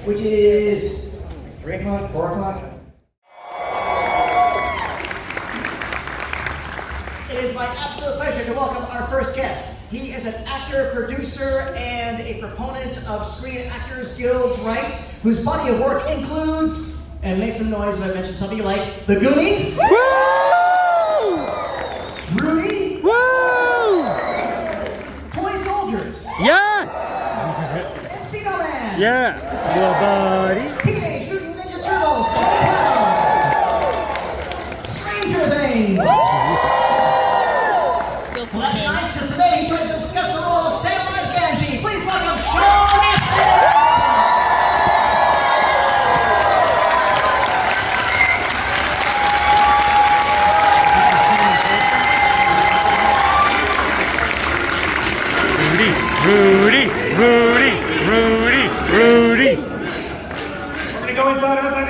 Which is 3 o'clock, 4 o'clock. It is my absolute pleasure to welcome our first guest. He is an actor, producer, and a proponent of Screen Actors Guild's rights, whose body of work includes, and make some noise if I mention something like, The Goonies. Woo! Rudy. Woo! Toy Soldiers. Yes! Encino Man. Yeah. Well, buddy. Teenage Mutant Ninja Turtles. Stranger Things. Well, that's nice, because today he joins us to discuss the role of Samwise Gamgee. Please welcome Sean Astin. Rudy. We're gonna go inside, outside.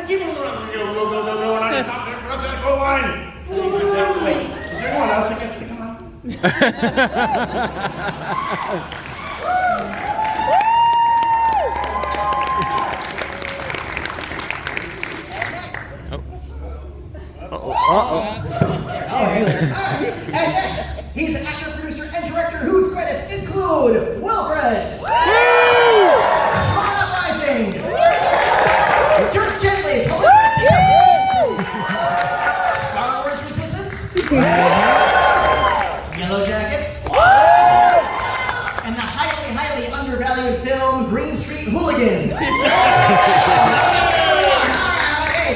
Keep it around. Go. And I stop there for us at the goal line. Wait, is there anyone else that gets to come out? And next, he's an actor, producer, and director whose credits include Wilfred, Swan Uprising, Dirk Gently's Star Wars Resistance, Yellow Jackets, and the highly undervalued film Green Street Hooligans. Okay,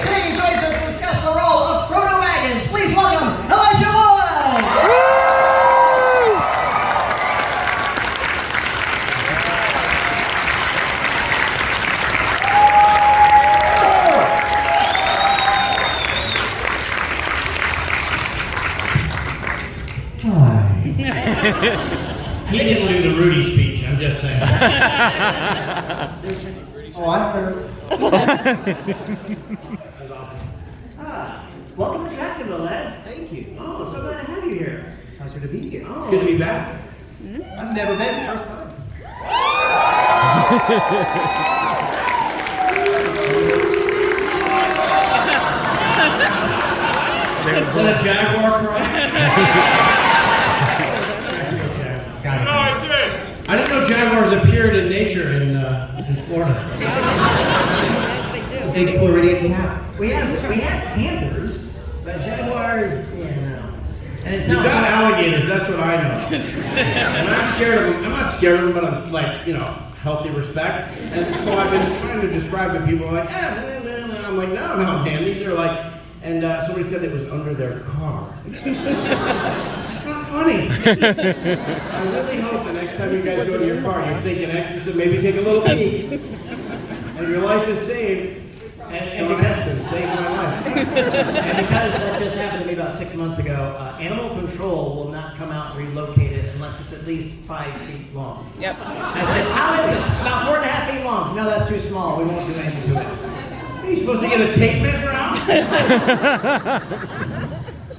today he joins us to discuss the role of Frodo Hawkins. Please welcome Elijah Wood. He didn't do the Rudy speech, I'm just saying. Oh, I heard. That's awesome. Welcome to Jacksonville, lads. Thank you. Oh, so glad to have you here. Pleasure to be here. Oh, It's good to be back. I've never been. First time. Is that a Jaguar cry? No, I did. I didn't know Jaguars appeared in nature in Florida. Big Floridian cat. We had panthers, but jaguars, yeah, no. And it's You've not got alligators, that's what I know. And I'm scared of them. I'm not scared of them, but I'm like, healthy respect. And so I've been trying to describe to people like, I'm like, no, man, these are like, and somebody said it was under their car. That's not funny. I really hope the next time you guys go to your car, you're thinking extra, maybe take a little peek. And your life is saved. And because it saved my life. And because that just happened to me about 6 months ago, animal control will not come out and relocate it unless it's at least 5 feet long. Yep. I said, how is this? About 4.5 feet long. No, that's too small. We won't do anything to it. Are you supposed to get a tape measure out?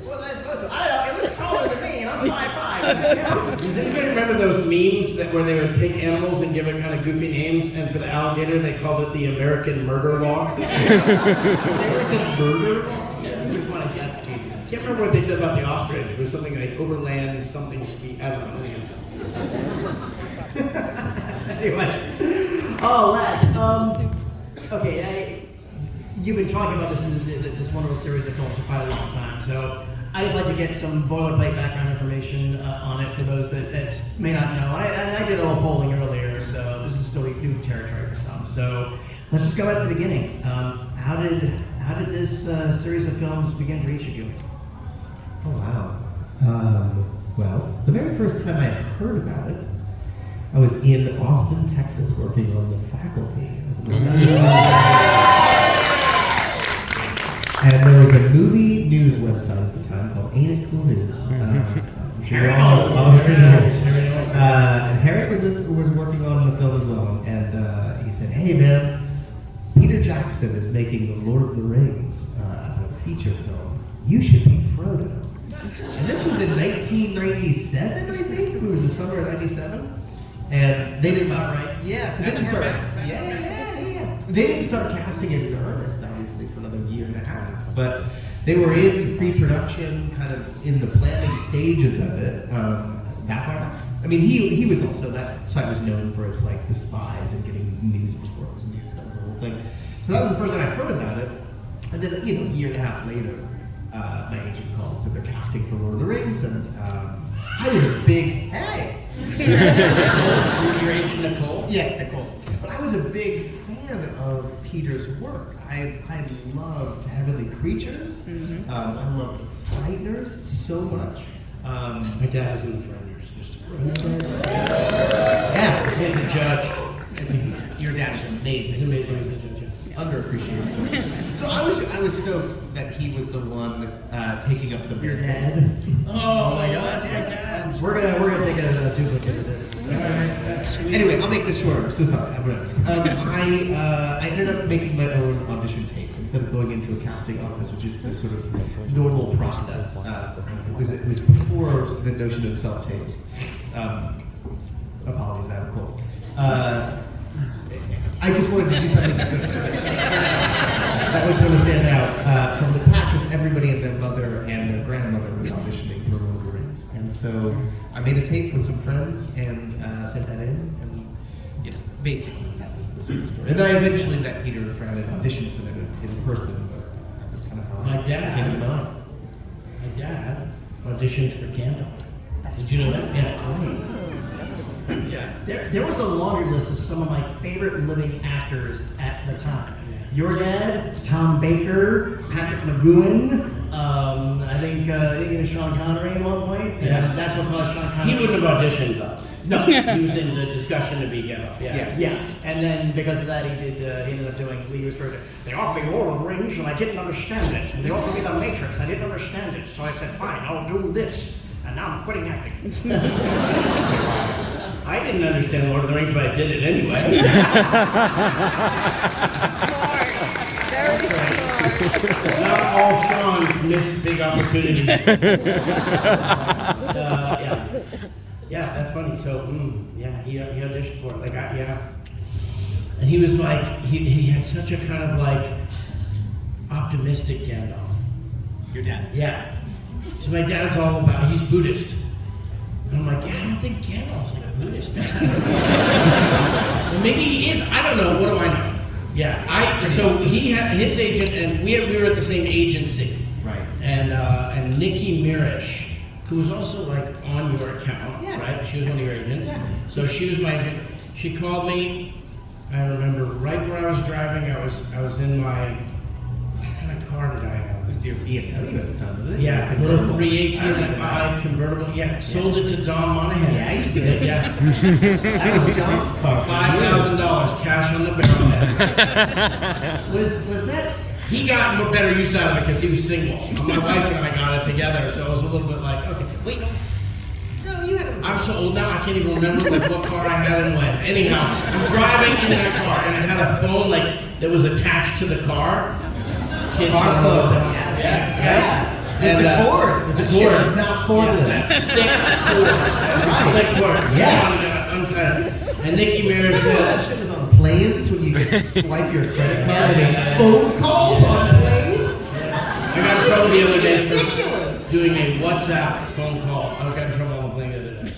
What was I supposed to? I don't know. It looks taller than me, and I'm 5'5". Does anybody remember those memes where they would take animals and give it kind of goofy names, and for the alligator they called it the American murder log? American murder log? Yeah, it's pretty funny. That's cheap. I can't remember what they said about the ostrich. It was something like overland something speed. I don't know. Anyway. Oh, lads. Okay, you've been talking about this wonderful series of films for quite a long time, so I just like to get some boilerplate background information on it for those that may not know. And I did a little polling earlier, so So let's just go back to the beginning. How did this series of films begin for each of you? Oh, wow. Well, the very first time I heard about it, I was in Austin, Texas, working on the faculty. And there was a movie news website at the time called Ain't It Cool News. Harry Harry was working on the film as well, and he said, "Hey man, Peter Jackson is making The Lord of the Rings as a feature film. You should be Frodo." And this was in 1997, I think. It was the summer of '97, and they didn't start right. Yeah, so they didn't start. They didn't start casting it in earnest, obviously, for another year and a half. But they were in pre-production, kind of in the planning stages of it. That far. I mean, he was also, that site was known for its like the spies and getting news before it was news. That was the whole thing. So that was the first time I heard about it. And then, a year and a half later, my agent called and said they're casting for Lord of the Rings, and I was a big Your agent Nicole? Yeah, Nicole. But I was a big fan of Peter's work. I loved Heavenly Creatures. I loved Frighteners so much. My dad was in the Frighteners. Yeah, The judge. your dad is amazing. He's amazing as a judge. Underappreciated. So I was stoked that he was the one taking up the Your mantle. dad. Oh my God, that's my dad. We're gonna take a duplicate of this. That's sweet. Anyway, I'll make this shorter. So sorry. I ended up making my own audition tape instead of going into a casting office, which is the sort of normal process. It was before the notion of self-tapes. Apologies, I have a cold. I just wanted to do something that would sort of stand out from the pack, because everybody and their mother and their grandmother was auditioning for Lord of the Rings. And so I made a tape with some friends and sent that in, and basically that was the sort of story. And I eventually met Peter and Fran and auditioned for them in person, but that was kind of how My it came to mind. dad auditioned for Gandalf. Did you know that? Yeah, that's right. Yeah. There was a laundry list of some of my favorite living actors at the time. Your dad, Tom Baker, Patrick McGowan, I think even Sean Connery at one point. Yeah. That's what caused Sean Connery. He wouldn't have auditioned though. No. He was in the discussion to be Gandalf. Yeah. Yeah, and then because of that, he ended up doing. He was for. They offered me Lord of the Rings, and I didn't understand it. And they offered me The Matrix, I didn't understand it. So I said, fine, I'll do this. And now I'm quitting acting. I didn't understand Lord of the Rings, but I did it anyway. Smart. Very smart. Not all Sean's missed big opportunities. Yeah, that's funny. So, he auditioned for it. And he was like, he had such a kind of like optimistic Gandalf. Your dad? Yeah. So my dad's all about, he's Buddhist. And I'm like, I don't think Gandalf's like a Buddhist. Well, maybe he is. I don't know. What do I know? Yeah. So he had his agent, and we were at the same agency. Right. And Nikki Mirish, who was also like on your account, right? She was one of your agents. Yeah. So she was my agent. She called me. I remember right where I was driving. I was in my, what kind of car did I have? It was your BMW at the time, wasn't it? Yeah, a little 318i convertible. Yeah, sold it to Don Monahan. Yeah, he did it. Yeah, That was John's car. $5,000 cash on the barrel. Was that? He got more better use out of it because he was single. My wife and I got it together, so it was a little bit like, okay, wait, no. No, you had a... I'm so old now, I can't even remember like what car I had and when. Anyhow, I'm driving in that car, and it had a phone like that was attached to the car. Kids Car don't know phone. that. Yeah. With the cord. With The the shit cord. is not cordless. Yeah, thick cord. Thick cord. Yes. And Nikki Mirish Remember when that said, shit was on planes when you could swipe your credit card and make phone calls on planes? I got in trouble the other day Ridiculous. for doing a WhatsApp phone call. I got in trouble on the plane the other day.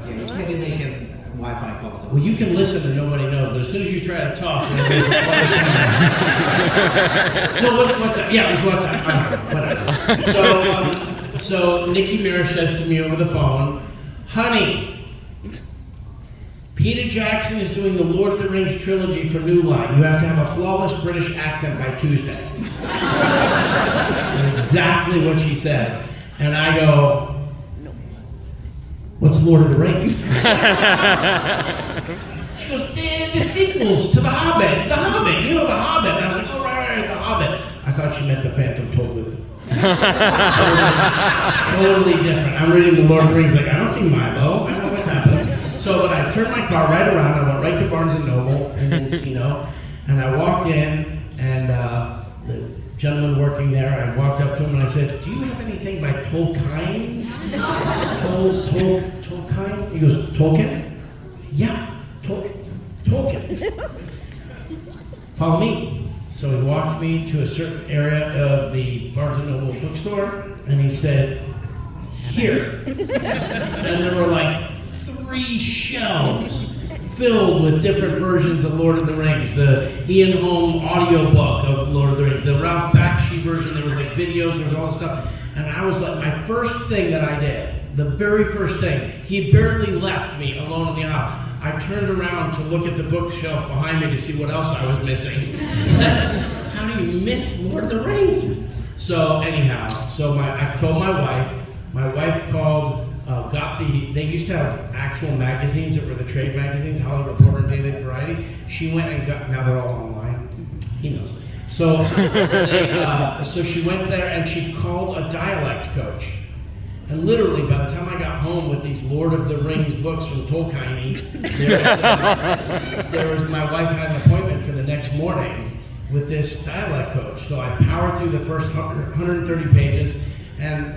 Okay, you can't be making Wi-Fi calls. Well, you can listen and nobody knows, but as soon as you try to talk, no, it wasn't WhatsApp. Yeah, it was WhatsApp. Whatever. So Nikki Mirish says to me over the phone, "Honey, Peter Jackson is doing the Lord of the Rings trilogy for New Line. You have to have a flawless British accent by Tuesday. Exactly what she said. And I go, what's Lord of the Rings? She goes, the sequels to The Hobbit. The Hobbit, you know The Hobbit. And I was like, oh, right, The Hobbit. I thought she meant the Phantom Tollbooth. Totally different. I'm reading the Lord of the Rings like, I don't see Milo. I don't know what's happening. So, but I turned my car right around. I went right to Barnes & Noble in Encino. And I walked in, and the gentleman working there, I walked up to him and I said, do you have anything by Tolkien? Tolkien? He goes, Tolkien? Yeah, Tolkien. Follow me. So he walked me to a certain area of the Barnes & Noble bookstore, and he said, here. And there were like 3 shelves filled with different versions of Lord of the Rings. The Ian Holm audiobook of Lord of the Rings, the Ralph Bakshi version, there was like videos, there was all this stuff. And I was like, my first thing that I did, the very first thing, he barely left me alone in the aisle. I turned around to look at the bookshelf behind me to see what else I was missing. How do you miss Lord of the Rings? So anyhow, I told my wife called, they used to have actual magazines that were the trade magazines, Hollywood Reporter and Daily Variety. She went and now they're all online. He knows. So, so she went there and she called a dialect coach. And literally, by the time I got home with these Lord of the Rings books from Tolkien, my wife had an appointment for the next morning with this dialect coach. So I powered through the first 130 pages, and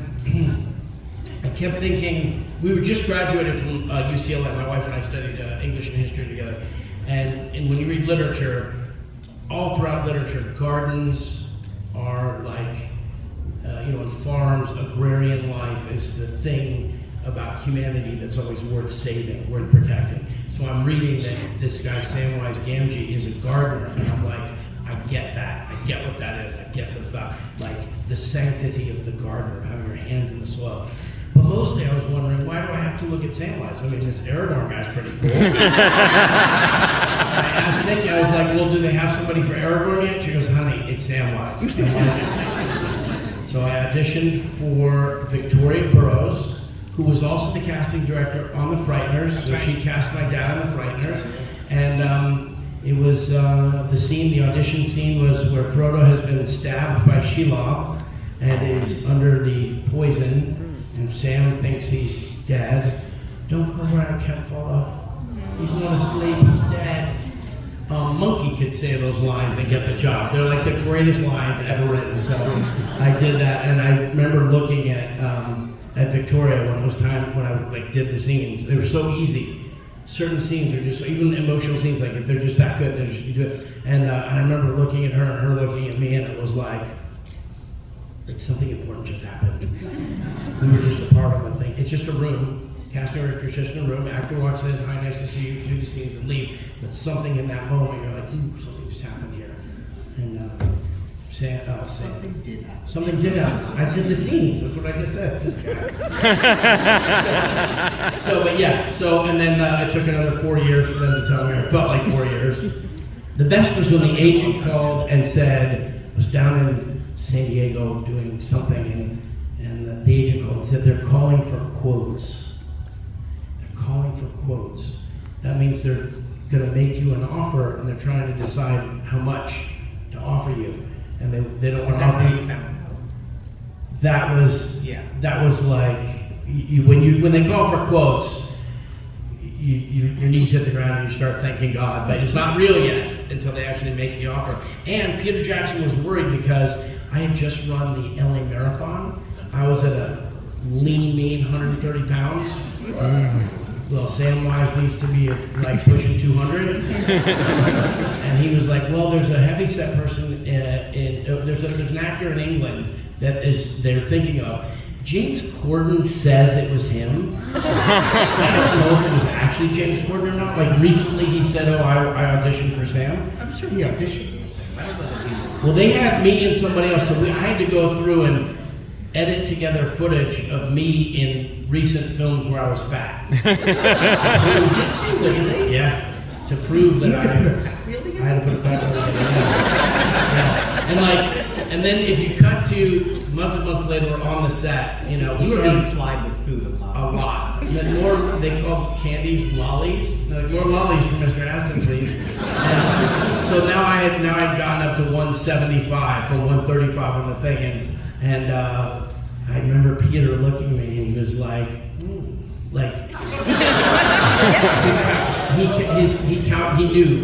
I kept thinking, we were just graduated from UCLA. My wife and I studied English and history together. And when you read literature, all throughout literature, gardens are like, in farms, agrarian life is the thing about humanity that's always worth saving, worth protecting. So I'm reading that this guy, Samwise Gamgee, is a gardener, and I'm like, I get that. I get what that is. I get the sanctity of the gardener, of having your hands in the soil. But mostly I was wondering, why do I have to look at Samwise? I mean, this Aragorn guy's pretty cool. I asked Nikki, I was like, well, do they have somebody for Aragorn yet? She goes, honey, it's Samwise. So I auditioned for Victoria Burrows, who was also the casting director on The Frighteners. So she cast my dad on The Frighteners. And it was the audition scene was where Frodo has been stabbed by Shelob and is under the poison. And Sam thinks he's dead. Don't go where I can't follow. He's not asleep, he's dead. Monkey could say those lines and get the job. They're like the greatest lines ever written. So I did that, and I remember looking at Victoria when it was time when I did the scenes. They were so easy. Certain scenes are just even emotional scenes. Like if they're just that good, they just you do it. And I remember looking at her and her looking at me, and it was like something important just happened. We were just a part of a thing. It's just a room. Casting director's just in a room. Actor walks in, hi, nice to see you, do the scenes and leave. But something in that moment, you're like, ooh, something just happened here. And something did happen. Something did happen. I did the scenes. That's what I just said. And then it took another 4 years for them to tell me. It felt like 4 years. The best was when the agent called and said, I was down in San Diego doing something, and the agent called and said, they're calling for quotes. Calling for quotes. That means they're going to make you an offer, and they're trying to decide how much to offer you, and they don't want to offer you. That was like when they call for quotes, your knees hit the ground and you start thanking God, but it's not real yet until they actually make the offer. And Peter Jackson was worried because I had just run the LA Marathon. I was at a lean, mean 130 pounds. Well, Samwise needs to be pushing 200. And he was like, well, there's a heavyset person there's an actor in England that they're thinking of. James Corden says it was him. I don't know if it was actually James Corden or not. Like recently he said, oh, I auditioned for Sam. I'm sure he auditioned for Sam. Well, they had me and somebody else, so I had to go through and edit together footage of me in recent films where I was fat. Yeah, to prove that I had to put a fat wheel in. Yeah. And then if you cut to months and months later, we're on the set, we started applied with food a lot. a lot. And then more, they called candies lollies. Like, more lollies for Mr. Astin, please. And so now I had gotten up to 175 from 135 on the thing, and I remember Peter looking at me and he was like, he knew,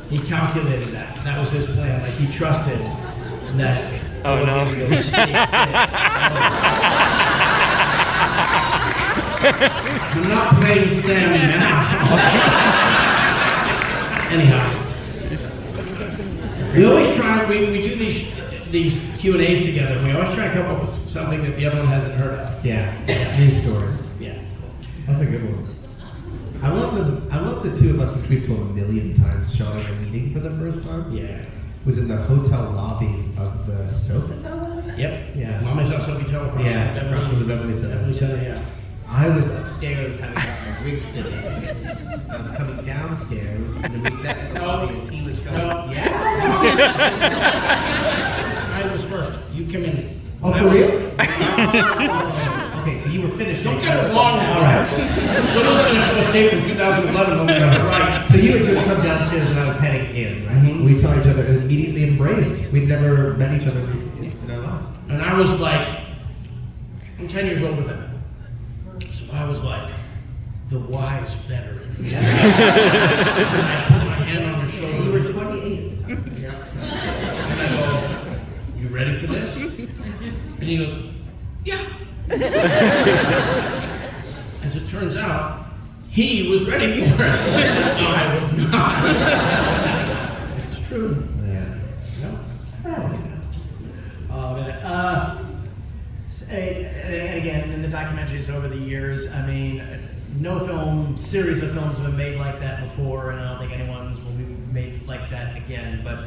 he calculated that. That was his plan. Like, he trusted that. Oh no. I'm not playing Sam now. Anyhow, we always try. We do these Q&As together. And we always try to come up with something that the other one hasn't heard of. Yeah, news stories. Yeah, it's cool. That's a good one. I love the two of us, which we've told a million times, showing a meeting for the first time. Yeah. Was in the hotel lobby of the Sofitel. Yep. Yeah. Mama saw Sophie Teleprompter. Yeah, across from the Beverly Center. Beverly Center, yeah. I was upstairs having gotten a wig fitted. I was coming downstairs, and then we met in the lobby as he was going. No. Yeah. I was first. You come in. Oh, for real? Okay, so you were finishing. Don't get it wrong now. All right. So those are the shows tape from 2011 when we got it right. So you had just come downstairs and I was heading in, right? Mhm. We saw each other and immediately embraced. We'd never met each other in our lives. And I was like, I'm 10 years older than him. So I was like, the wise veteran. And I put my hand on your shoulder. You were 28 at the time. Yeah. And I go, you ready for this? And he goes, yeah. As it turns out, he was ready for it. I was not. It's true. Yeah. And again, in the documentaries over the years, I mean, no series of films have been made like that before, and I don't think anyone's will be made like that again. But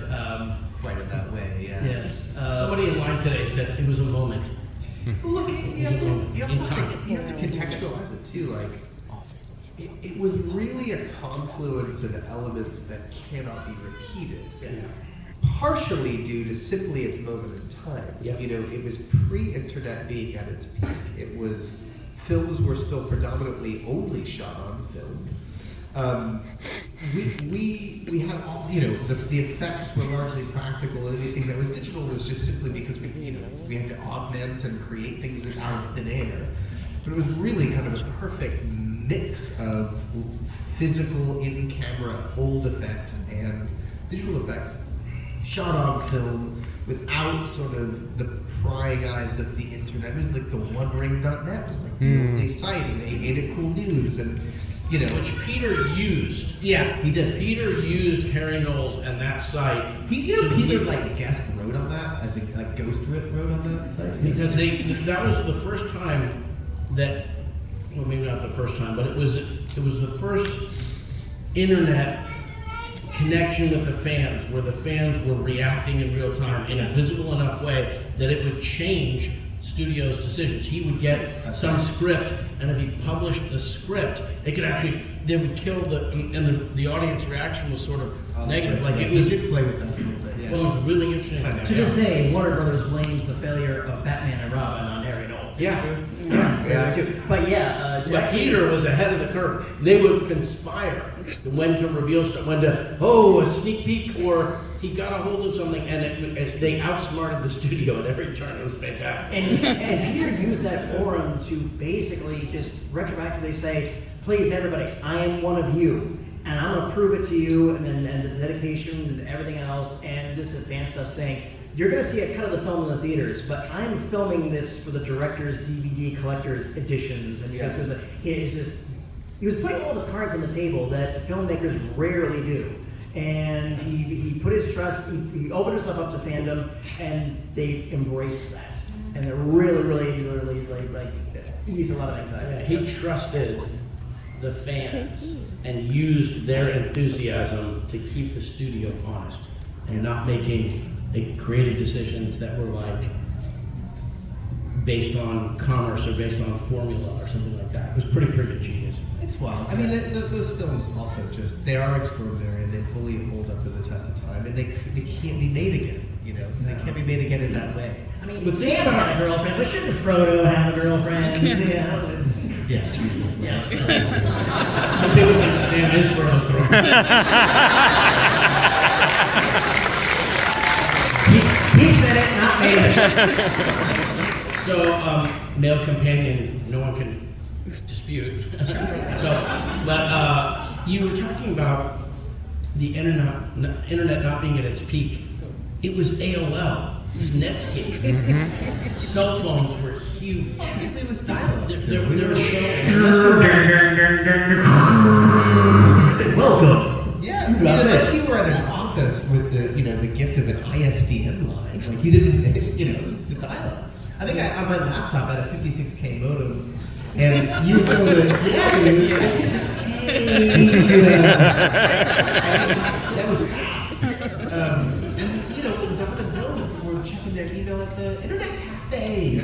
Quite in that way, yeah. yes, Somebody in line today said it was a moment. Well, look, you have to contextualize it too. Like, it was really a confluence of elements that cannot be repeated. Yes. Partially due to simply its moment in time. Yep. It was pre-internet being at its peak. It was, films were still predominantly only shot on film. We had all, the effects were largely practical, and anything that was digital was just simply because we had to augment and create things out of thin air. But it was really kind of a perfect mix of physical in-camera old effects and visual effects shot on film without sort of the prying eyes of the internet. It was like the OneRing.net was like the only site, and they made it cool news, and Which Peter used. yeah, he did. Peter used Harry Knowles and that site. Peter like guest wrote on that as a ghost wrote on that site Because that was the first time that, well, maybe not the first time, but it was the first internet connection with the fans, where the fans were reacting in real time in a visible enough way that it would change studio's decisions. He would get some script, and if he published the script, it could actually, they would kill the audience reaction was sort of negative. Like it was. You did play with that a little bit. Yeah. Well, it was really interesting. to this day, Warner Brothers blames the failure of Batman and Robin on Harry Knowles. Yeah. But yeah, But Jackson, Peter was ahead of the curve. They would conspire when to reveal stuff, when to, a sneak peek, or he got a hold of something, and they outsmarted the studio at every turn. It was fantastic. and Peter used that forum to basically just retroactively say, please everybody, I am one of you, and I'm going to prove it to you, and the dedication and everything else, and this advanced stuff saying, you're going to see a cut of the film in the theaters, but I'm filming this for the director's DVD collector's editions, and because he was putting all his cards on the table that filmmakers rarely do. And he put his trust, he opened himself up to fandom, and they embraced that. And it really eased a lot of anxiety. He trusted the fans and used their enthusiasm to keep the studio honest and not making creative decisions that were like based on commerce or based on formula or something like that. It was pretty freaking genius. It's wild. I mean, those films also they are extraordinary and they fully hold up to the test of time, and they can't be made again. You know, they can't be made again in that way. I mean, but Sam's had a girlfriend. But shouldn't Frodo have a girlfriend? Yeah, Jesus. Yeah. Some people think Sam is Frodo's girlfriend. He said it, not me. So, male companion, no one can dispute. But you were talking about the internet not being at its peak. It was AOL. It was Netscape. Cell phones were huge. It was dial-up. There was Welcome. Yeah, unless you were at an office with the gift of an ISDN line, like you didn't, it was the dial-up. I think on my laptop I had a 56K modem, and you go to 56K. That was fast. And Don and Bill were checking their email at the internet cafe.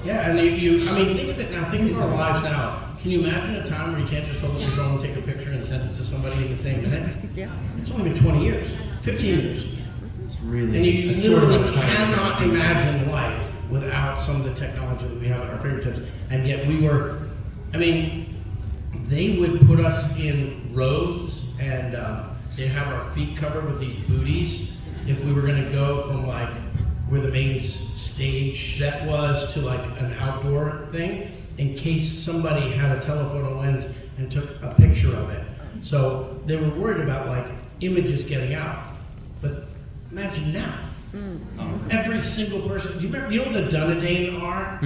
Yeah, and you I mean, think of it now. Think of our lives now. Can you imagine a time where you can't just hold up your phone and take a picture and send it to somebody in the same minute? Yeah. It's only been 20 years, 15 years. It's really. And you literally cannot imagine life without some of the technology that we have at our fingertips. And yet they would put us in robes and they'd have our feet covered with these booties if we were going to go from like where the main stage set was to like an outdoor thing, in case somebody had a telephoto lens and took a picture of it. So they were worried about like images getting out. But imagine now. Every single person. Do you remember? You know what the Dunedain are?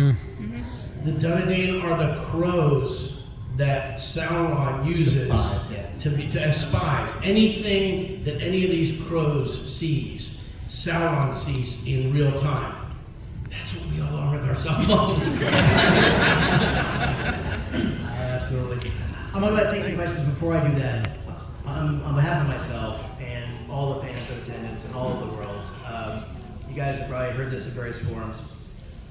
The Dunedain are the crows that Sauron uses as spies. Anything that any of these crows sees, Sauron sees in real time. That's what we all are with our cell phones. Absolutely. I'm going to take some questions. Before I do that, on behalf of myself and all the fans in attendance and all of the world, you guys have probably heard this in various forums,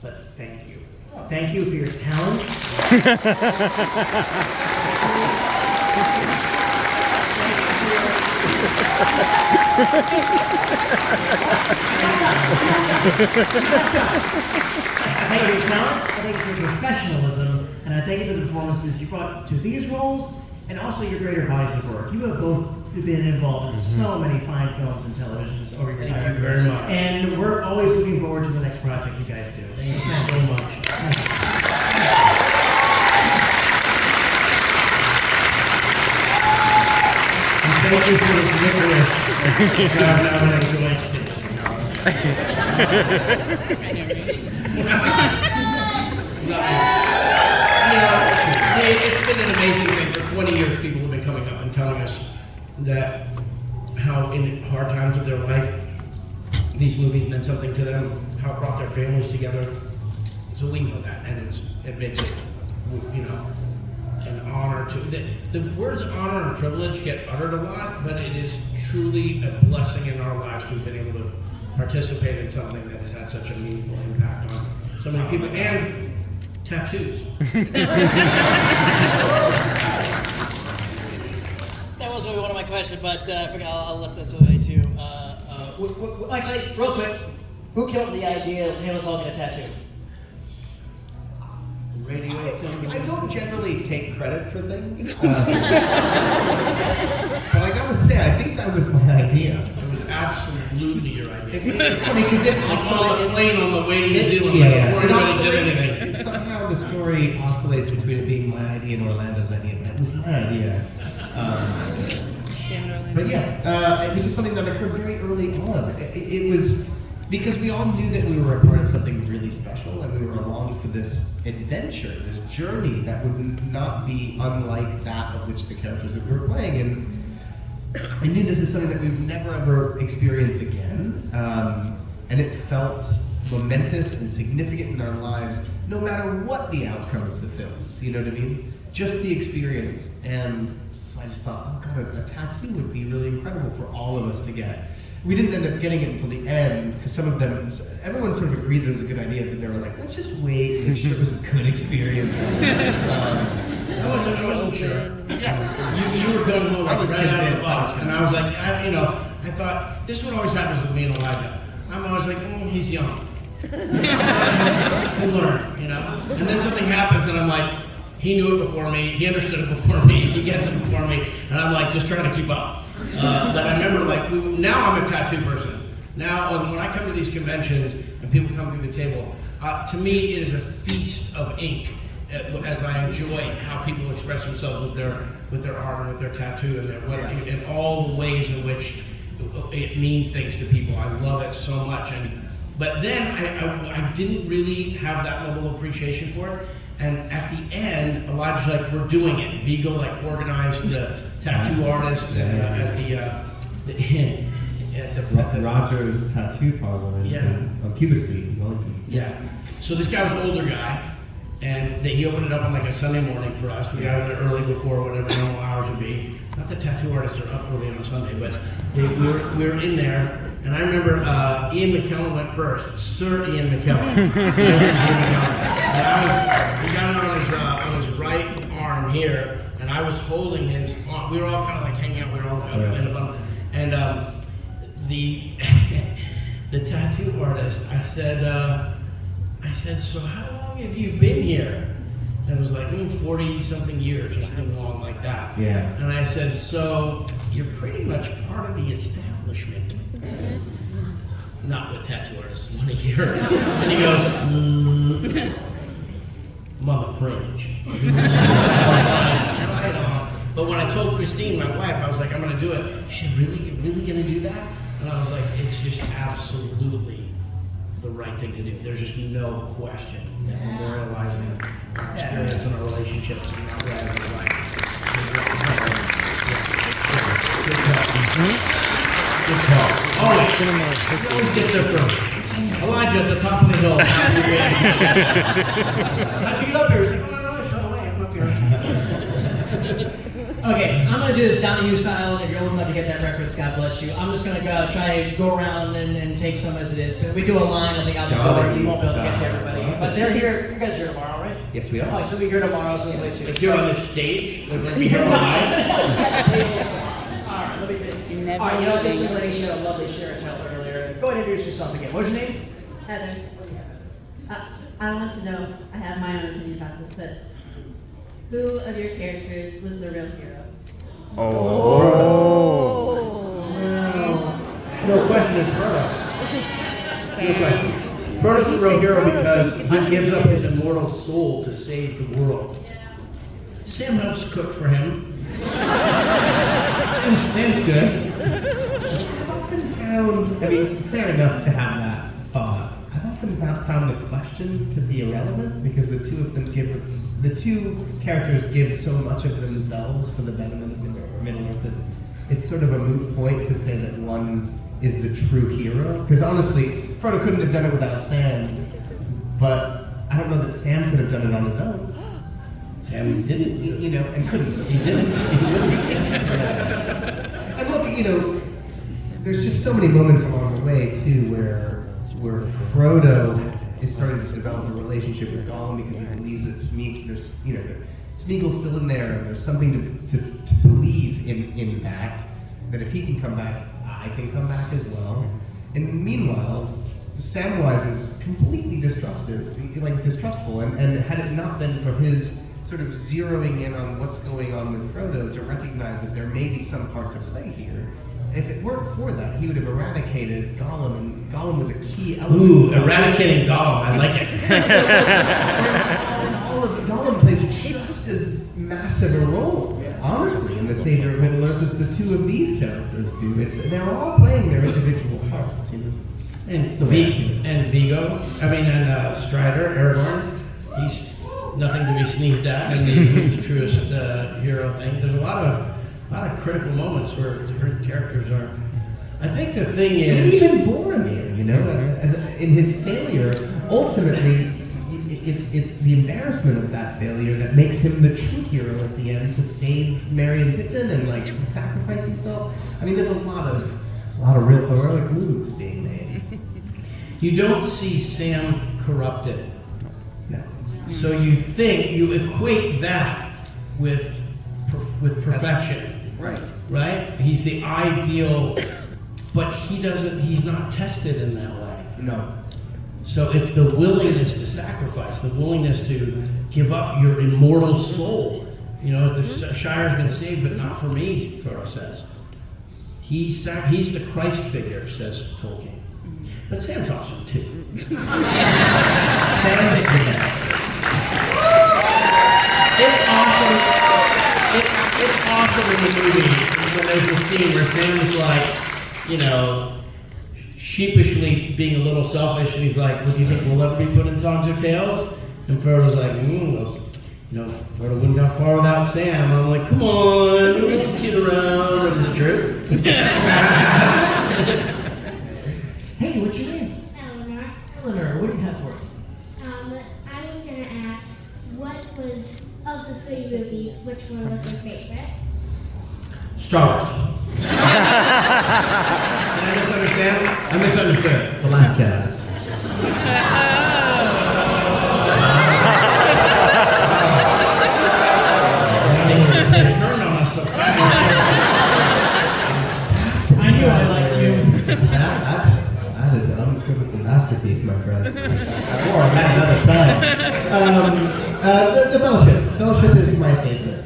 but thank you. Thank you for your talent. Thank you for your talents, I thank you for your professionalism, and I thank you for the performances you brought to these roles, and also your greater bodies of work. You have both been involved in so many fine films and televisions over your time. Thank you very much. And we're always looking forward to the next project you guys do. Thank you so much. Thank you. And thank you for this victory. I'm going to enjoy it's been an amazing thing. For 20 years, people have been coming up and telling us that how in hard times of their life, these movies meant something to them, how it brought their families together. So we know that, and it makes it, an honor to. The words honor and privilege get uttered a lot, but it is truly a blessing in our lives to have been able to participate in something that has had such a meaningful impact on so many people. And tattoos. That was one of my questions, but I forgot. I'll let this away too. Actually, real quick, who came up with the idea of him us all get a tattoo? I don't generally take credit for things, but I gotta say, I think that was my idea. It was absolutely your idea. It's funny because it I saw the plane on the way to New Zealand before It anybody did oscillates. anything. Somehow the story oscillates between it being my idea and Orlando's idea, but it was my idea. Damn it, Orlando. But yeah, it was just something that occurred very early on. It was because we all knew that we were a part of something really special, and we were along for this adventure, this journey that would not be unlike that of which the characters that we were playing. And I knew this is something that we would never ever experience again, and it felt momentous and significant in our lives, no matter what the outcome of the films. You know what I mean? Just the experience. And so I just thought, oh god, a tattoo would be really incredible for all of us to get. We didn't end up getting it until the end, because some of them, everyone sort of agreed that it was a good idea, but they were like, let's just wait and make sure it was a good experience. I wasn't sure. Yeah, you were going home like right out of the box, and I was like, I thought, this is what always happens with me and Elijah. I'm always like, he's young. He'll learn, And then something happens, and I'm like, he knew it before me, he understood it before me, he gets it before me, and I'm like, just trying to keep up. But I remember, now I'm a tattoo person. Now, when I come to these conventions and people come through the table, to me it is a feast of ink. As I enjoy how people express themselves with their art and with their tattoo and all the ways in which it means things to people. I love it so much. But then I didn't really have that level of appreciation for it. And at the end, Elijah's like, we're doing it. Vigo organized the tattoo artists at the Rogers Tattoo Parlor on Cuba Street in Wellington. Yeah. So this guy was an older guy, and he opened it up on like a Sunday morning for us. We got in there early before whatever normal hours would be. Not that tattoo artists are up early on a Sunday, but we were in there. And I remember Ian McKellen went first, Sir Ian McKellen. He got it on his right arm here, and I was holding his arm. We were all kind of like hanging out. We were all in a bundle. And the tattoo artist, I said, so how long have you been here? And it was like 40-something years, or something long like that. Yeah. And I said, so you're pretty much part of the establishment. Not with tattoo artists, 1 year. And he goes, I'm on the fringe. Right on. But when I told Christine, my wife, I was like, I'm going to do it. She's really going to do that? And I was like, it's just absolutely the right thing to do. There's just no question that memorializing our experience and our relationships and our way of life. Good call. Always get there first. Elijah at the top of the hill. How'd you get up there? He's like, no, it's all the way. I'm up here. Okay, I'm going to do this Donahue style. If you're old enough to get that reference, God bless you. I'm just going to try to go around and take some as it is. Because we do a line on the outdoor, you won't be able to get to everybody. But they're here. You guys are here tomorrow, right? Yes, we are. Oh, so we're here tomorrow, so we'll play too. Like you're on the stage? Like we're here live? Alright, let me take. Alright, you know what? This young lady shared a lovely share and tell earlier. Go ahead and introduce yourself again. What's your name? Heather, I want to know, I have my own opinion about this, but who of your characters was the real hero? No question, it's Frodo. No question. Frodo's the real hero because he gives up his immortal soul to save the world. Sam helps cook for him. Sam's good. I've often found, fair enough to have that thought. I've often found the question to be irrelevant because the two characters give so much of themselves for the betterment of Middle-earth that it's sort of a moot point to say that one is the true hero. Because honestly, Frodo couldn't have done it without Sam, but I don't know that Sam could have done it on his own. Sam didn't, and couldn't. He didn't. And look, there's just so many moments along the way too where Frodo is starting to develop a relationship with Gollum because he believes that Smeagol's still in there, and there's something to believe in that if he can come back, I can come back as well. And meanwhile, Samwise is completely distrustful, and had it not been for his sort of zeroing in on what's going on with Frodo to recognize that there may be some part to play here, if it weren't for that, he would have eradicated Gollum, and Gollum was a key element. Ooh, eradicating Gollum, I like it. Gollum plays just as massive a role, honestly, in the Savior of Middle-earth as the two of these characters do. They're all playing their individual parts, And Vigo, and Strider, Aragorn, he's nothing to be sneezed at, and he's the truest hero thing. There's a lot of critical moments where different characters are. I think the thing is, even Boromir, in his failure, ultimately, it's the embarrassment of that failure that makes him the true hero at the end to save Merry and Pippin and like sacrifice himself. I mean, there's a lot of real heroic moves being made. You don't see Sam corrupted. No. So you equate that with perfection. Right? He's the ideal, but he's not tested in that way. No. So it's the willingness to sacrifice, the willingness to give up your immortal soul. You know, the Shire's been saved, but not for me, Frodo says. He's the Christ figure, says Tolkien. But Sam's awesome too. Sam, it's awesome. It's awesome in the movie when there's a scene where Sam is like, you know, sheepishly being a little selfish, and he's like, "Well, do you think we'll ever be put in Songs or Tales?" And Frodo's like, Frodo wouldn't go far without Sam. And I'm like, come on, don't kid around. Is it true? Hey, what's your name? Eleanor, Eleanor, what do you have for us? I was gonna ask, what was, of the 3 movies, which one was your favorite? Star Wars. Did I misunderstand? I misunderstood. The Last Jedi. They turned on us so fast. I knew I liked you. That is an unequivocal masterpiece, my friends. More on that another time. The Fellowship. Fellowship is my favorite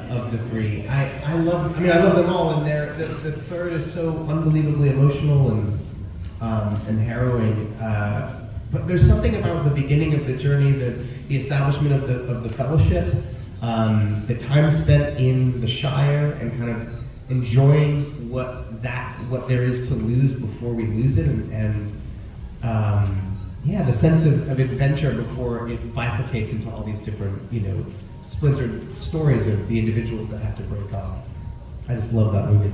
of the 3. I love them all, and the third is so unbelievably emotional and harrowing. But there's something about the beginning of the journey, the establishment of the Fellowship, the time spent in the Shire, and kind of enjoying what there is to lose before we lose it, and the sense of adventure before it bifurcates into all these different, splintered stories of the individuals that have to break off. I just love that movie.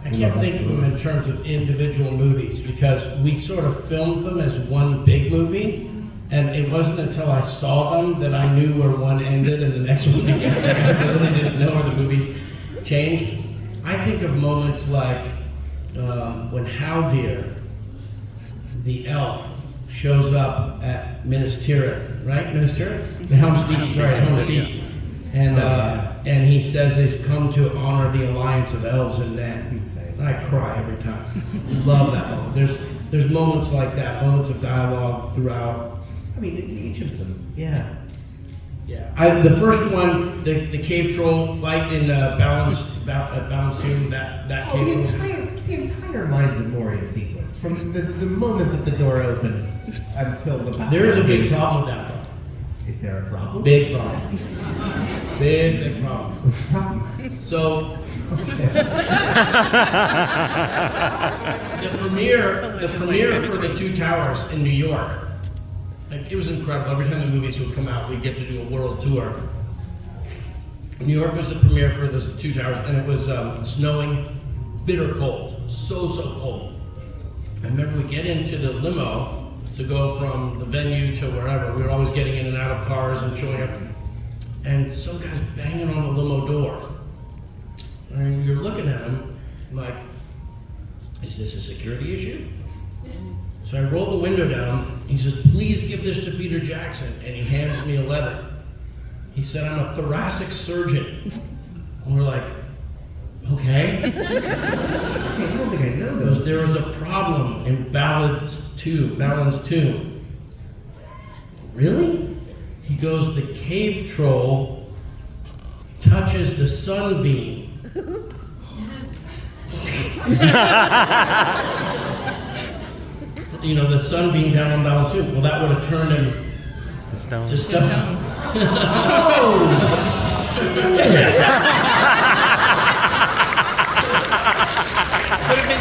I can't think of them in terms of individual movies because we sort of filmed them as one big movie, and it wasn't until I saw them that I knew where one ended and the next one began. I really didn't know where the movies changed. I think of moments like when Haldir, the elf, shows up at Minas Tirith, right? Minas Tirith? The Helm's Deep, sorry, Helm's Deep. And he says he's come to honor the alliance of elves and men. I cry every time. Love that moment. There's moments like that, moments of dialogue throughout. I mean, each of them, yeah. Yeah. The first one, the cave troll fight in Balance Tomb, that cave troll. The entire Mines of Moria sequence, from the moment that the door opens until the battle. There is a big problem with that, though. Is there a problem? Big problem. Big problem. So, the premiere for the Two Towers in New York, like, it was incredible. Every time the movies would come out, we'd get to do a world tour. New York was the premiere for the Two Towers, and it was snowing, bitter cold, so cold. I remember we get into the limo to go from the venue to wherever. We were always getting in and out of cars and showing up. And some guy's banging on the limo door. And you're looking at him like, is this a security issue? So I roll the window down. He says, please give this to Peter Jackson. And he hands me a letter. He said, I'm a thoracic surgeon. And we're like, okay. I don't think I know those. There was a problem in Balin's tomb. Really? He goes, the cave troll touches the sunbeam. The sunbeam down on Balin's tomb. Well, that would have turned him to stone.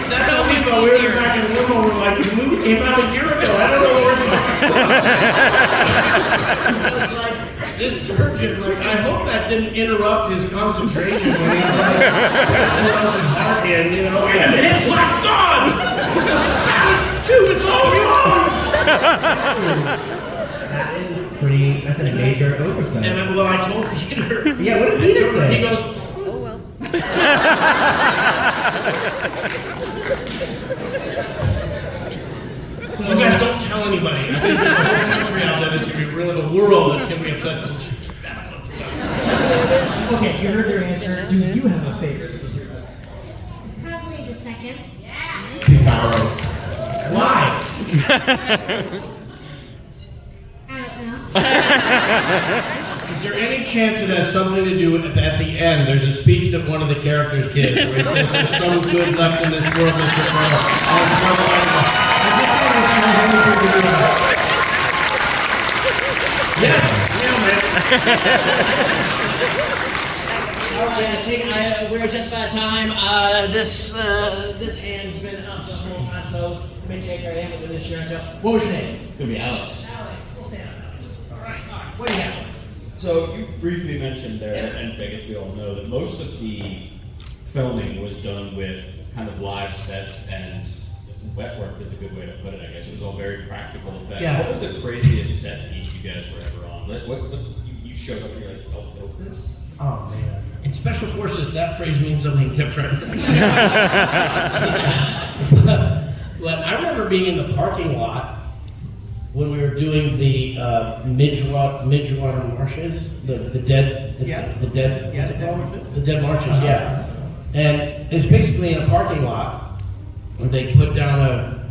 That's how we felt. We were back in the limo. We're like, the movie came out a year ago. I don't know where it's going. Like, this surgeon, like, I hope that didn't interrupt his concentration when he was like, and it's like, God! It's all wrong! That's a major oversight. And I told Peter. Yeah, what did Peter say? He goes, Oh well. you guys don't tell anybody. I think there's a whole country out there that's going to be really the world that's going to be upset that she's Okay, you heard their answer. Do you have a favorite? Probably the second. Two towers. Why? I don't know. Is there any chance it has something to do with at the end? There's a speech that one of the characters gives where it says there's some good left in this world, Mr. Frodo. Yes, yeah, man. All right, I think we're just about time. This hand's been up the whole time, so let me take our hand with this shirt. What was your name? It's gonna be Alex. We'll stand up, Alex. All right. What do you have? So you briefly mentioned there, and I guess we all know that most of the filming was done with kind of live sets, and wet work is a good way to put it. I guess it was all very practical effects. Yeah. What was the craziest set piece you guys were ever on? You showed up and you're like, oh, this? Oh man. In Special Forces, that phrase means something different. But I remember being in the parking lot when we were doing the Midgewater Marshes, the dead, the dead, what's it called? The dead marshes, yeah. And it's basically in a parking lot where they put down a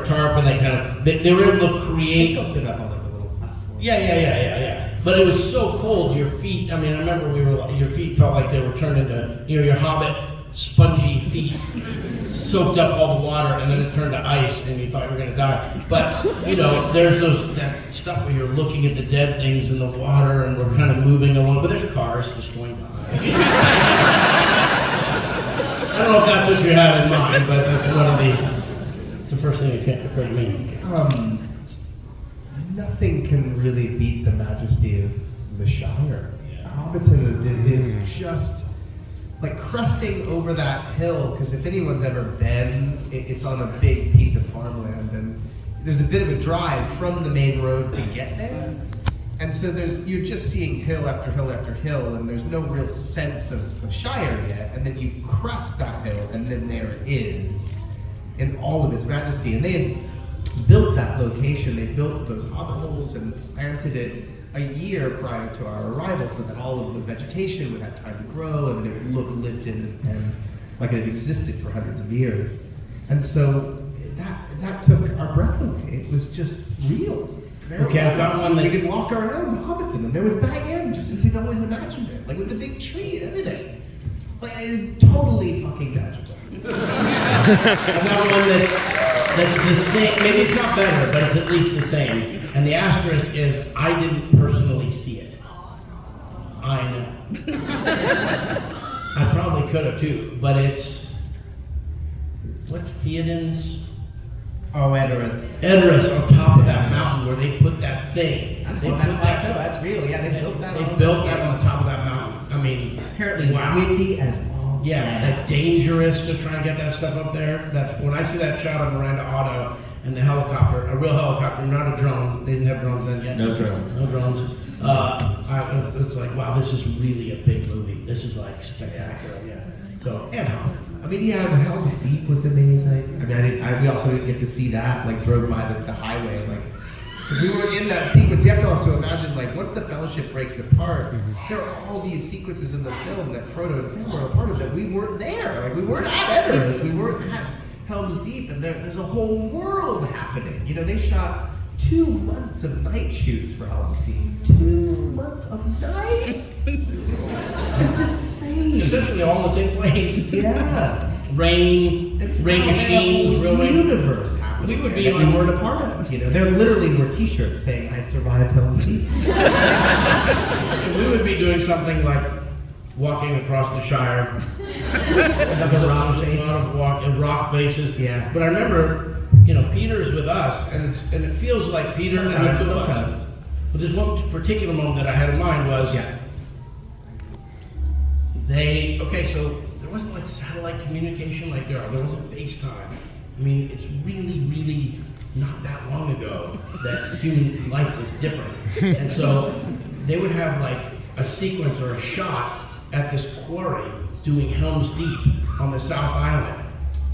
tarp, and they kind of they were able to create. It up on like a little platform. Yeah. But it was so cold, your feet, I mean, I remember your feet felt like they were turned into, your Hobbit spongy feet soaked up all the water, and then it turned to ice, and you thought you were going to die. But, there's that stuff where you're looking at the dead things in the water, and we're kind of moving along, but there's cars just going by. I don't know if that's what you had in mind, but that's it's the first thing that occurred to me. Nothing can really beat the majesty of the Shire. Hobbiton is just like cresting over that hill, because if anyone's ever been, it's on a big piece of farmland, and there's a bit of a drive from the main road to get there. And so you're just seeing hill after hill after hill, and there's no real sense of the Shire yet. And then you crest that hill, and then there it is in all of its majesty. And they had built that location, they built those hobbit holes and planted it a year prior to our arrival, so that all of the vegetation would have time to grow and it would look lived in and like it had existed for hundreds of years. And so that took our breath away. It was just real. Okay, I've got one we that's... could walk around Hobbiton, and there was Diane, just as we'd always imagined it, like with the big tree and everything. Like, it's totally fucking magical. I've got one that's the same, maybe it's not better, but it's at least the same. And the asterisk is, I didn't personally see it. I know. I probably could have too, but what's Theoden's? Oh, Edoras. Edoras on top of that mountain where they put that thing. That's real, yeah, they built that. They built that on the top of that mountain. I mean, apparently windy as all. Yeah, like dangerous to try and get that stuff up there. That's when I see that shot of Miranda Otto and the helicopter, a real helicopter, not a drone. They didn't have drones then yet. No drones. No drones. It's like, wow, this is really a big movie. This is like spectacular. Yeah. So, and how? I mean, yeah, the Hell's Deep was amazing. I mean, we also didn't get to see that. Like, drove by the highway, like. Because we were in that sequence, you have to also imagine, like, once the Fellowship breaks apart, there are all these sequences in the film that Frodo and Sam were a part of that we weren't there. Like, we weren't at Edoras, we weren't at Helm's Deep, and there's a whole world happening. They shot 2 months of night shoots for Helm's Deep. 2 months of nights! It's insane! Essentially all in the same place. Yeah. Rain machines, real rain. Universe happening. We would be we weren't a part of it. There literally were T-shirts saying "I survived Helm's Deep." We would be doing something like walking across the Shire. Rock faces. Yeah. But I remember, Peter's with us, and it feels like Peter and the two of us. But there's one particular moment that I had in mind was, so there wasn't like satellite communication like there wasn't FaceTime. I mean, it's really, really not that long ago that human life was different. And so they would have like a sequence or a shot at this quarry doing Helm's Deep on the South Island.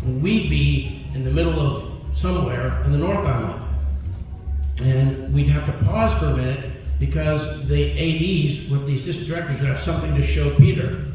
And we'd be in the middle of somewhere in the North Island. And we'd have to pause for a minute because the ADs, with the assistant directors, would have something to show Peter.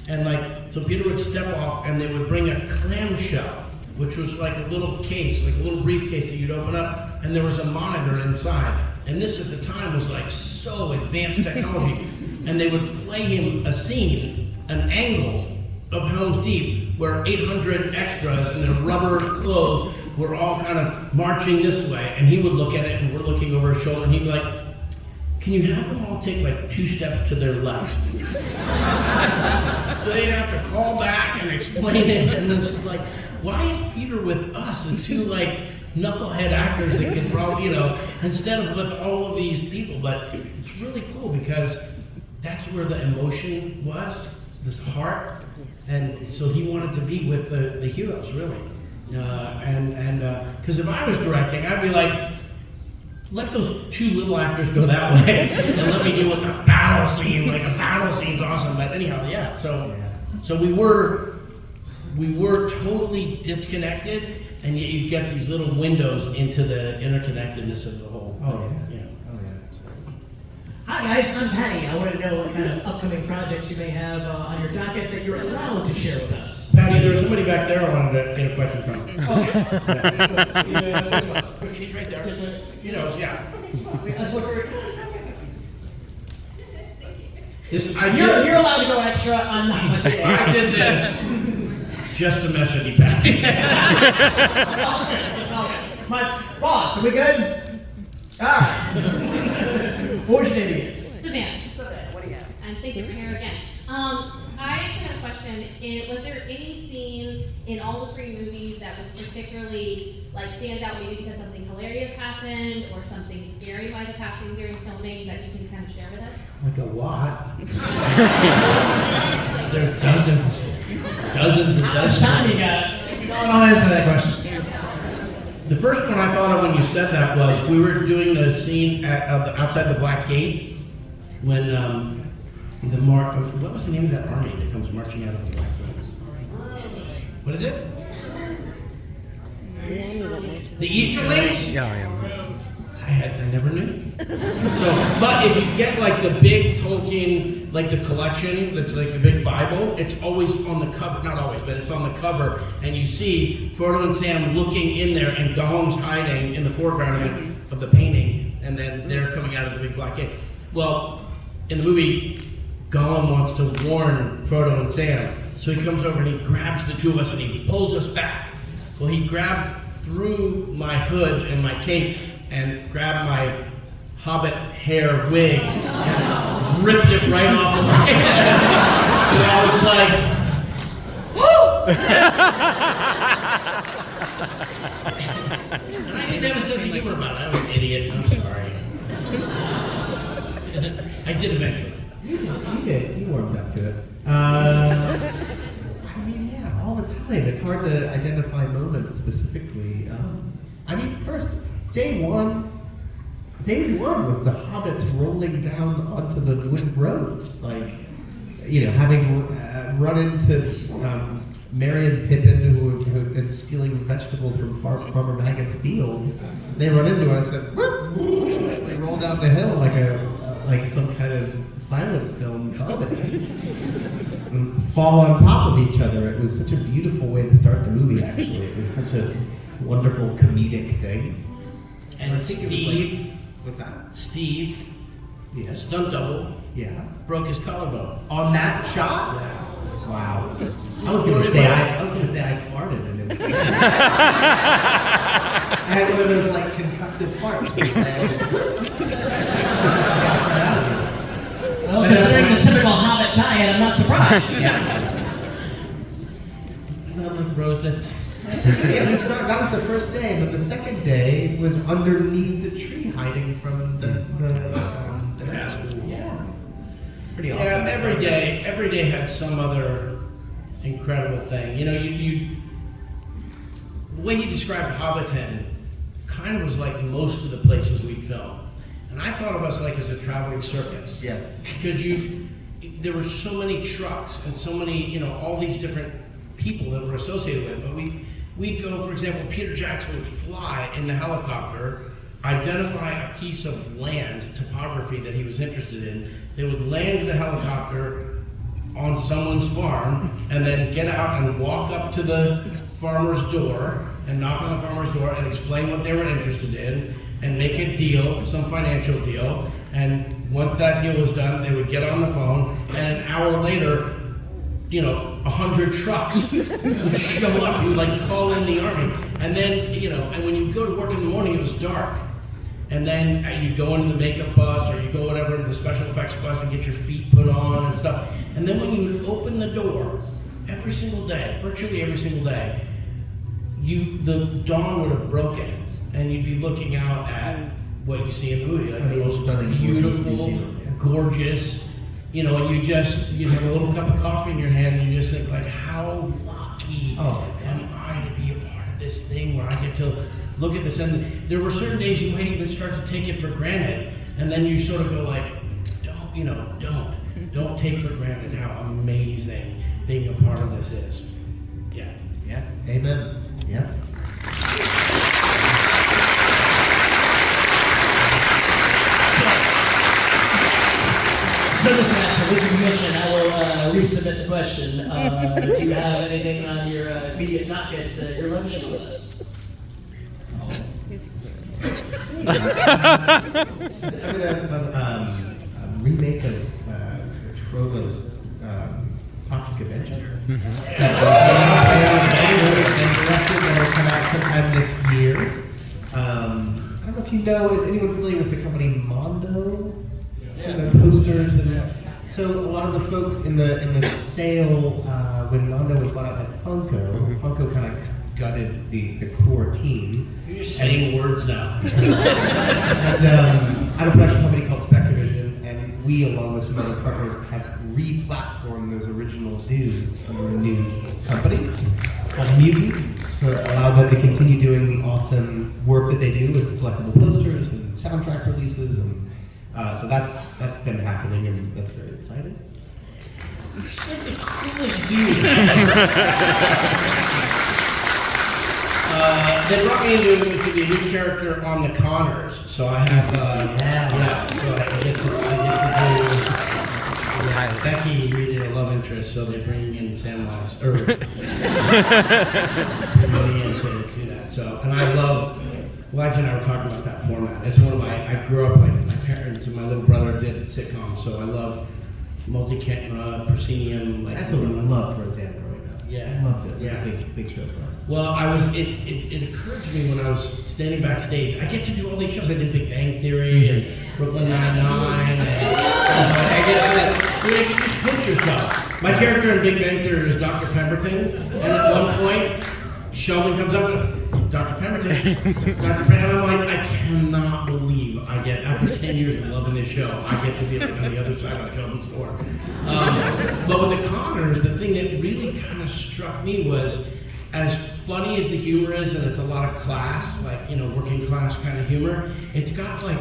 And so Peter would step off and they would bring a clamshell, which was like a little case, like a little briefcase that you'd open up, and there was a monitor inside. And this at the time was like so advanced technology. And they would play him a scene, an angle of Helm's Deep, where 800 extras in their rubber clothes were all kind of marching this way. And he would look at it, and we're looking over his shoulder, and he'd be like, can you have them all take like 2 steps to their left? So they'd have to call back and explain it, and it's like, why is Peter with us and 2 like knucklehead actors that can probably, instead of with all of these people? But it's really cool because that's where the emotion was, this heart, and so he wanted to be with the heroes, really. Because if I was directing, I'd be like, let those 2 little actors go that way, and let me deal with the battle scene. Like a battle scene's awesome, but anyhow, yeah. So we were totally disconnected, and yet you get these little windows into the interconnectedness of the whole. Hi guys, I'm Patty. I want to know what kind of upcoming projects you may have on your docket that you're allowed to share with us. Patty, there was somebody back there I wanted to get a question from. Okay. She's right there. She knows, yeah. Let's look for You're allowed to go extra. I'm not. I did this just to mess with you, Patty. It's all good. It's all good. My boss, are we good? All right. What was your name again? Savannah. Savannah, what do you have? And thank you for here again. I actually had a question. Was there any scene in all the 3 movies that was particularly stands out, maybe because something hilarious happened or something scary might have happened during filming that you can kind of share with us? Like a lot. There are dozens and dozens. How much time you got? I'll answer that question. The first one I thought of when you said that was we were doing the scene outside the Black Gate when what was the name of that army that comes marching out of the Black Gate? What is it? The Easterlings? Yeah. I never knew. But if you get like the big Tolkien, like the collection, that's like the big Bible, it's always on the cover, not always, but it's on the cover, and you see Frodo and Sam looking in there, and Gollum's hiding in the foreground of the painting, and then they're coming out of the big Black Gate. Well, in the movie, Gollum wants to warn Frodo and Sam, so he comes over and he grabs the 2 of us and he pulls us back. Well, he grabbed through my hood and my cape and grabbed my hobbit hair wig and ripped it right off of my head. So I was like, woo! I didn't have a sense of humor about it. I was an idiot. I'm sorry. I did eventually. You did. You warmed up to it. I mean, yeah, all the time. It's hard to identify moments specifically. First, day one was the hobbits rolling down onto the wooden road, having run into Merry and Pippin, who had been stealing vegetables from Farmer Maggot's field. They run into us and they roll down the hill like some kind of silent film comedy. And fall on top of each other. It was such a beautiful way to start the movie, actually. It was such a wonderful comedic thing. And Steve, what's that? Steve, stunt double, broke his collarbone. On that shot? Yeah. Wow. I was gonna say I farted and it was I had one of those concussive farts. Well, considering the typical Hobbit diet, I'm not surprised. It's not like roses. That was the first day, but the second day was underneath the tree, hiding from the yeah. Pretty awesome. Yeah, every day had some other incredible thing. You the way he described Hobbiton kind of was like most of the places we filmed. And I thought of us like as a traveling circus. Yes. Because there were so many trucks and so many, all these different people that were associated with it. But we'd go, for example, Peter Jackson would fly in the helicopter, identify a piece of land, topography that he was interested in. They would land the helicopter on someone's farm and then get out and walk up to the farmer's door and knock on the farmer's door and explain what they were interested in and make a deal, some financial deal. And once that deal was done, they would get on the phone, and an hour later, 100 trucks would show up. You would like call in the army. And then, and when you go to work in the morning, it was dark. And then you go into the makeup bus or you go whatever, the special effects bus and get your feet put on and stuff. And then when you open the door, every single day, virtually every single day, the dawn would have broken and you'd be looking out at what you see in the movie, like the most beautiful, gorgeous, and you have a little cup of coffee in your hand and you just think like, how lucky am I to be a part of this thing where I get to look at this. And there were certain days you might even start to take it for granted, and then you sort of go like, don't take for granted how amazing being a part of this is. Yeah. Yeah. Amen. Yeah. So, Mr. Master, with your permission, I will resubmit the question. Do you have anything on your immediate docket you're love to share with us? I'm going to a remake of Frodo's Toxic Avenger. That will come out sometime this year. I don't know if you know, is anyone familiar with the company Mondo? Posters and so a lot of the folks in the sale when Mondo was bought out by Funko, Funko kind of gutted the core team. You're just saying words now. And I have a production company called Spectrovision, and we, along with some other partners, have re-platformed those original dudes under a new company called Mutant, so allow them to continue doing the awesome work that they do with collectible posters and soundtrack releases, and so that's been happening, and that's very exciting. It's like the coolest dude. They brought me to be a new character on the Connors, so I have so I get to do Becky needed a love interest, so they bring in Samwise bring me in to do that. So, and I love. Elijah and I were talking about that format. It's one of I grew up like my parents and my little brother did sitcoms, so I love multi-camera, proscenium. Like that's what I loved Roseanne growing up. Yeah, I loved it. It was yeah, a big show for us. Well, it occurred to me when I was standing backstage. I get to do all these shows. I did Big Bang Theory and Brooklyn Nine-Nine. You can just pinch yourself. My character in Big Bang Theory is Dr. Pemberton, and at one point, Sheldon comes up and Dr. Pemberton. Dr. Pemberton, I'm like, I cannot believe I get, after 10 years of loving this show, I get to be like on the other side of Sheldon's door. But with the Connors, the thing that really kind of struck me was, as funny as the humor is, and it's a lot of class, like, working class kind of humor, it's got like,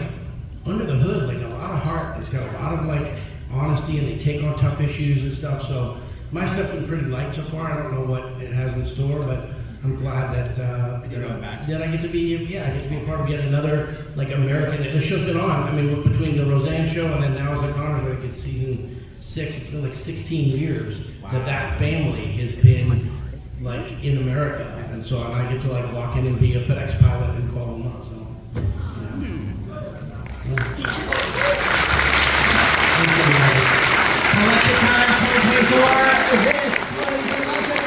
under the hood, like a lot of heart. It's got a lot of like honesty, and they take on tough issues and stuff. So my stuff's been pretty light so far. I don't know what it has in store, but I'm glad that that I get to be a part of yet another like American. The show's been on. I mean, between the Roseanne show and then now it's the Connors, like it's season 6. It's been like 16 years that family has been like in America, and so I get to like walk in and be a FedEx pilot and call them up. So. CollectiveCon 2024 is this, ladies and gentlemen.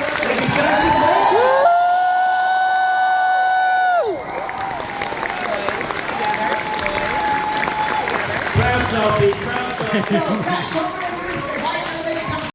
Crowd selfie. So, that's over.